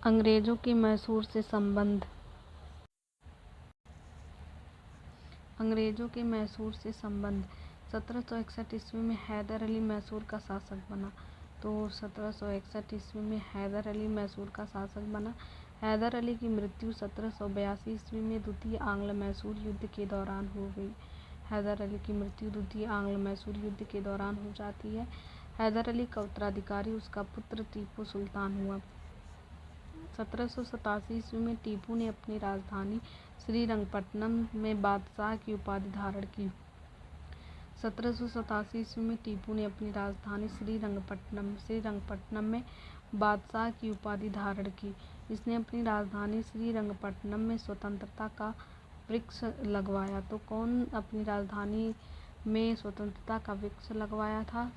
अंग्रेजों के मैसूर से संबंध। अंग्रेजों के मैसूर से संबंध। 1761 ईस्वी में हैदर अली मैसूर का शासक बना। तो 1761 ईस्वी में हैदर अली मैसूर का शासक बना। हैदर अली की मृत्यु 1782 ईस्वी में द्वितीय आंग्ल मैसूर युद्ध के दौरान हो गई। हैदर अली की मृत्यु द्वितीय आंग्ल मैसूर युद्ध के दौरान हो जाती है। हैदर अली का उत्तराधिकारी उसका पुत्र टीपू सुल्तान हुआ। 1787 ईस्वी में टीपू ने अपनी राजधानी श्रीरंगपट्टनम में बादशाह की उपाधि धारण की। 1787 ईस्वी में टीपू ने अपनी राजधानी श्रीरंगपट्टनम में बादशाह की उपाधि धारण की। इसने अपनी राजधानी श्रीरंगपट्टनम में स्वतंत्रता का वृक्ष लगवाया। तो कौन अपनी राजधानी में स्वतंत्रता का वृक्ष लगवाया था?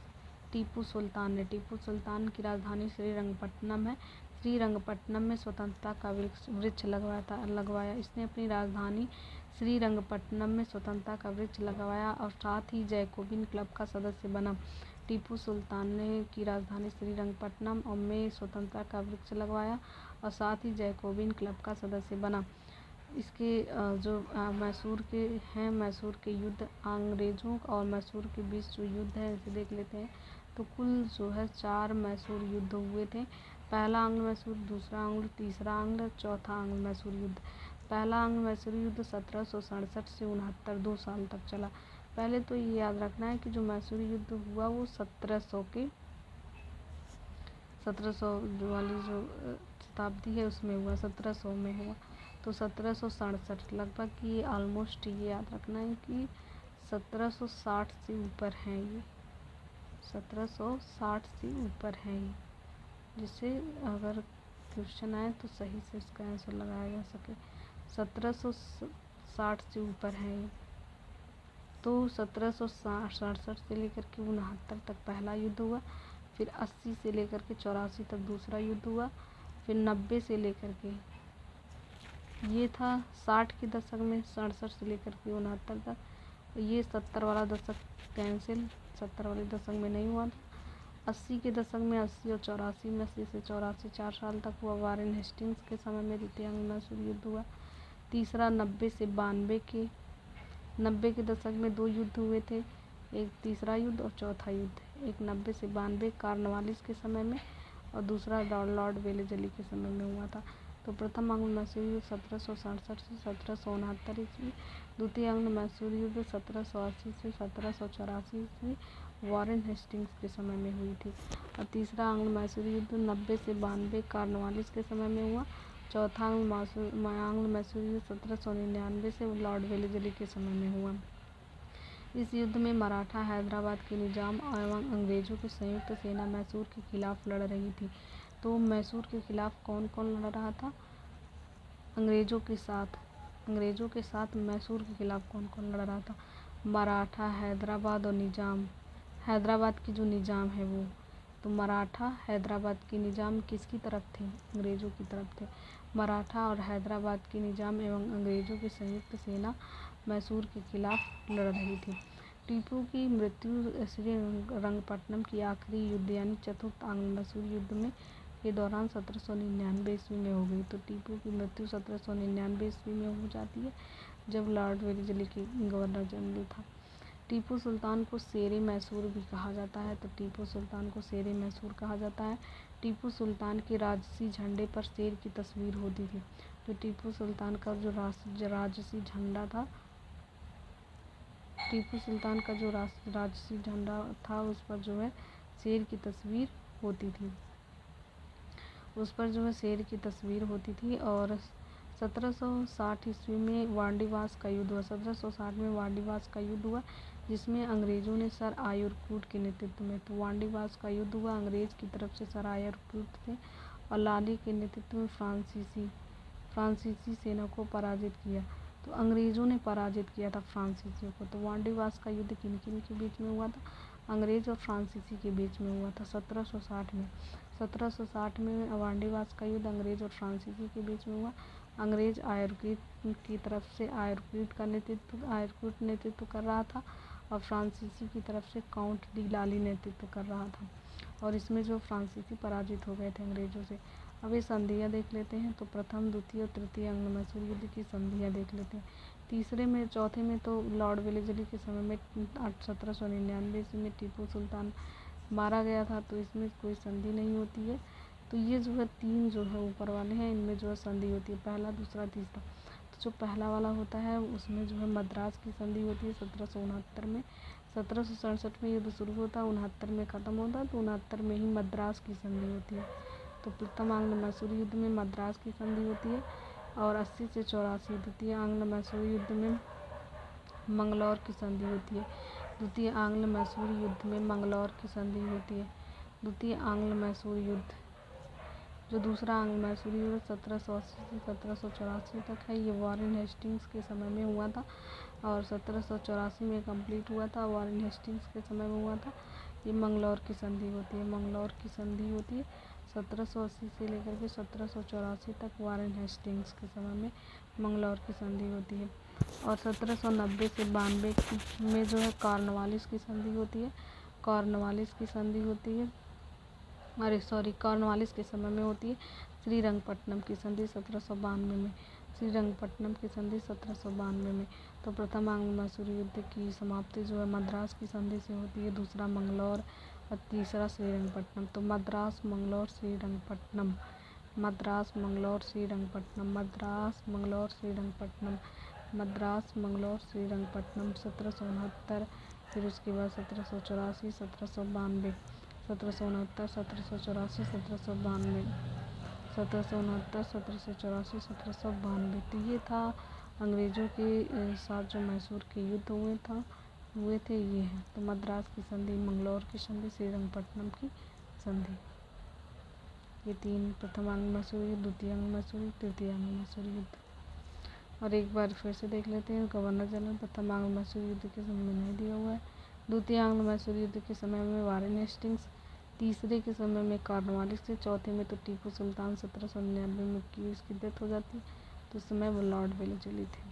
टीपू सुल्तान ने। टीपू सुल्तान की राजधानी श्रीरंगपट्टनम है। श्रीरंगपट्टनम में स्वतंत्रता का वृक्ष लगवाया। इसने अपनी राजधानी श्रीरंगपट्टनम में स्वतंत्रता का वृक्ष लगवाया और साथ ही जैकोबिन क्लब का सदस्य बना। टीपू सुल्तान ने की राजधानी श्रीरंगपट्टनम में स्वतंत्रता का वृक्ष लगवाया और साथ ही जैकोबिन क्लब का सदस्य बना। इसके जो मैसूर के हैं, मैसूर के युद्ध, अंग्रेजों और मैसूर के बीच जो युद्ध है इसे देख लेते हैं। तो कुल जो है 4 मैसूर युद्ध हुए थे। पहला आंग्ल मैसूर, दूसरा आंग्ल, तीसरा आंग्ल, चौथा आंग्ल मैसूर युद्ध। पहला आंग्ल मैसूर युद्ध 1767 से 69 2 साल तक चला। पहले तो ये याद रखना है कि जो मैसूर युद्ध हुआ वो 1700 वाली जो शताब्दी है उसमें हुआ, 1700 में हुआ। तो 1767 लगभग ये ऑलमोस्ट ये याद रखना है कि 1760 से ऊपर है ये, 1760 से ऊपर है ये, जिससे अगर क्वेश्चन आए तो सही से इसका आंसर लगाया जा सके। 1760 से ऊपर है ये। तो 1767 से लेकर के 69 तक पहला युद्ध हुआ, फिर 80 से लेकर के 84 तक दूसरा युद्ध हुआ, फिर 90 से लेकर के ये था 60 के दशक में, 67 से लेकर के 69 तक। ये 70 वाला दशक कैंसिल, 70 वाले दशक में नहीं हुआ था। 80 के दशक में 80 और 84 में, 80 से 84 4 साल तक हुआ। वारेन हेस्टिंग्स के समय में द्वितीय आंग्ल मैसूर युद्ध हुआ। तीसरा 90 से 92 के दशक में 2 युद्ध हुए थे, एक तीसरा युद्ध और चौथा युद्ध। एक 90 से 92 कॉर्नवालिस के समय में और दूसरा लॉर्ड वेलेस्ली के समय में हुआ था। तो प्रथम आंग्ल मैसूर युद्ध 1767 से 1769 ईस्वी, द्वितीय आंग्ल मैसूर युद्ध 1780 से 1784 ईस्वी वारेन हेस्टिंग्स के समय में हुई थी। और तीसरा आंग्ल मैसूर युद्ध 90 से 92 कॉर्नवालिस के समय में हुआ। चौथा आंग्ल मैसूर युद्ध 1799 से लॉर्ड वेलेस्ली के समय में हुआ। इस युद्ध में मराठा हैदराबाद के निजाम एवं अंग्रेजों की संयुक्त सेना मैसूर के खिलाफ लड़ रही थी। तो मैसूर के खिलाफ कौन कौन लड़ रहा था? अंग्रेजों के साथ मैसूर के खिलाफ कौन कौन लड़ रहा था? मराठा, हैदराबाद और निजाम। हैदराबाद की जो निजाम है वो, तो मराठा हैदराबाद की निजाम किसकी तरफ थे? अंग्रेजों की तरफ थे। मराठा और हैदराबाद की निजाम एवं अंग्रेजों की संयुक्त सेना मैसूर के खिलाफ लड़ रही थी। टीपू की मृत्यु श्रीरंगपट्टनम की आखिरी युद्ध यानी चतुर्थ आंग्ल मैसूर युद्ध में के दौरान 1799 ईस्वी में हो गई। तो टीपू की मृत्यु 1799 ईस्वी में हो जाती है, जब लॉर्ड वेलेस्ली के गवर्नर जनरल था। टीपू सुल्तान को शेरे मैसूर भी कहा जाता है। तो टीपू सुल्तान को शेरे मैसूर कहा जाता है। टीपू सुल्तान के राजसी झंडे पर शेर की तस्वीर होती थी। तो टीपू सुल्तान का जो राजसी झंडा था, टीपू सुल्तान का जो राजसी झंडा था उस पर जो है शेर की तस्वीर होती थी, उस पर जो है शेर की तस्वीर होती थी। और 1760 ईस्वी में वांडीवास का युद्ध हुआ। 1760 में वांडीवास का युद्ध हुआ, जिसमें अंग्रेजों ने सर आयर कूट के नेतृत्व में, तो वांडीवास का युद्ध हुआ, अंग्रेज की तरफ से सर आयर कूट थे और लाली के नेतृत्व में फ्रांसीसी सेना को पराजित किया। तो अंग्रेजों ने पराजित किया था फ्रांसीसियों को। तो वांडीवास का युद्ध किन किन के बीच में हुआ था? अंग्रेज और फ्रांसीसी के बीच में हुआ था 1760 में। 1760 में वांडीवास का युद्ध अंग्रेज और फ्रांसीसी के बीच में हुआ। अंग्रेज आयरकूट की तरफ से आयरकूट नेतृत्व कर रहा था और फ्रांसीसी की तरफ से काउंट डी लाली नेतृत्व कर रहा था और इसमें जो फ्रांसीसी पराजित हो गए थे अंग्रेजों से। अब ये संधियाँ देख लेते हैं। तो प्रथम, द्वितीय और तृतीय अंग मैसूर युद्ध की संधियाँ देख लेते हैं। तीसरे में, चौथे में तो लॉर्ड वेलेस्ली के समय में 1799 में टीपू सुल्तान मारा गया था, तो इसमें कोई संधि नहीं होती है। तो ये जो है 3 जो है ऊपर वाले हैं, इनमें जो है संधि होती है, पहला, दूसरा, तीसरा। तो जो पहला वाला होता है उसमें जो है मद्रास की संधि होती है 1769 में। 1767 में युद्ध शुरू होता है, 69 में ख़त्म होता, तो 69 में ही मद्रास की संधि होती है। तो प्रथम आंग्ल मैसूर युद्ध में मद्रास की संधि होती है और 80 से 84 द्वितीय आंग्ल मैसूर युद्ध में मंगलौर की संधि होती है। द्वितीय आंग्ल मैसूर युद्ध में मंगलौर की संधि होती है। द्वितीय आंग्ल मैसूर युद्ध, जो दूसरा आंग्ल मैसूर युद्ध 1780 से 1784 तक है, ये वॉरेन हेस्टिंग्स के समय में हुआ था और 1784 में कंप्लीट हुआ था। वॉरेन हेस्टिंग्स के समय में हुआ था। ये मंगलौर की संधि होती है। मंगलौर की संधि होती है 1780 से लेकर के 1784 तक। वॉरेन हेस्टिंग्स के समय में मंगलौर की संधि होती है और 1790 से 92 में जो है कॉर्नवालिस की संधि होती है। कॉर्नवालिस की संधि होती है, कॉर्नवालिस के समय में होती है। श्रीरंगपट्टनम की संधि 1792 में। श्रीरंगपट्टनम की संधि 1792 में। तो प्रथम आंग्ल मैसूर युद्ध की समाप्ति जो है मद्रास की संधि से होती है, दूसरा मंगलौर और तीसरा श्रीरंगपट्टनम। तो मद्रास, मंगलौर, श्रीरंगपट्टनम, मद्रास, मंगलौर, श्रीरंगपट्टनम, मद्रास, मंगलौर, श्रीरंगपट्टनम, मद्रास, मंगलौर, श्रीरंगपट्टनम। 1769, फिर उसके बाद 1784, 1792, 1769, 1784, 1792, 1769, 1784, 1792। तो ये था अंग्रेज़ों के साथ जो मैसूर के युद्ध हुए थे ये हैं। तो मद्रास की संधि, मंगलौर की संधि, श्रीरंगपट्टनम की संधि, ये 3 प्रथम आंग्ल मैसूर युद्ध, द्वितीय आंग्ल मैसूर युद्ध, तृतीय आंग्ल मैसूर युद्ध। और एक बार फिर से देख लेते हैं। गवर्नर जनरल प्रथम आंग्ल मैसूर युद्ध के समय में नहीं दिया हुआ है। द्वितीय आंग्ल मैसूर युद्ध के समय में वॉरेन हेस्टिंग्स, तीसरे के समय में कॉर्नवालिस थे, चौथे में तो टीपू सुल्तान 1799 में की इसकी डेथ हो जाती है, तो उस समय वो लॉर्ड वेलेस्ली थे।